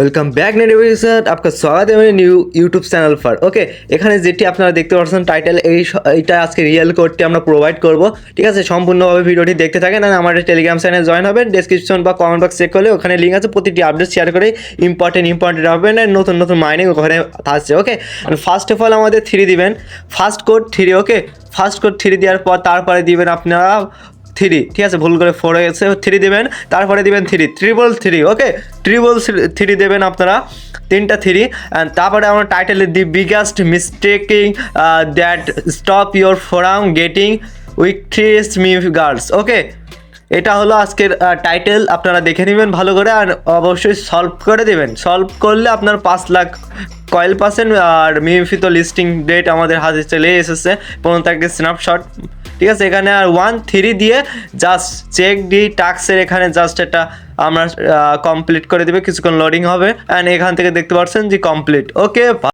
Welcome back নেটিভিশন, আপনার स्वागत है मेरे নিউ ইউটিউব চ্যানেল पर ওকে। এখানে যেটি আপনারা দেখতে পাচ্ছেন টাইটেল, এইটা আজকে রিয়েল কোডটি আমরা প্রোভাইড করব। ঠিক আছে, সম্পূর্ণভাবে ভিডিওটি দেখতে থাকেন আর আমাদের টেলিগ্রাম চ্যানেলে জয়েন হবেন। ডেসক্রিপশন বা কমেন্ট বক্স চেক করলে ওখানে লিঙ্ক আছে, প্রতিটি আপডেট শেয়ার করে ইম্পর্টেন্ট হবেন আর নতুন নতুন মাইনিং ওখানে আসছে। ওকে, ফার্স্ট অফ অল আমাদের 3 দিবেন, ফার্স্ট কোড 3। ওকে, ফার্স্ট কোড 3 দেওয়ার পর তারপরে দিবেন আপনারা 3। ঠিক আছে, ভুল করে 4 হয়ে গেছে, 3 দেবেন, তারপরে দিবেন 3 ওকে, 3 দেবেন আপনারা, 3টা 3। অ্যান্ড তারপরে আমরা টাইটেলে the biggest mistaking that stop your forum getting উইকথ্রিস্ট মি গার্লস। ওকে, এটা হলো আজকের টাইটেল, আপনারা দেখে নেবেন ভালো করে আর অবশ্যই সলভ করে দেবেন। সলভ করলে আপনার 5 লাখ কয়েল পার্সেন্ট আর মিমফিতো লিস্টিং ডেট আমাদের হাতে চলে এসেছে, 15 তারিখের স্ন্যাপশট। ঠিক আছে, এখানে আর 1-3 দিয়ে জাস্ট চেক ডি টাস্কের এখানে জাস্ট এটা আমরা কমপ্লিট করে দেবে, কিছুক্ষণ লোডিং হবে অ্যান্ড এখান থেকে দেখতে পাচ্ছেন যে কমপ্লিট। ওকে।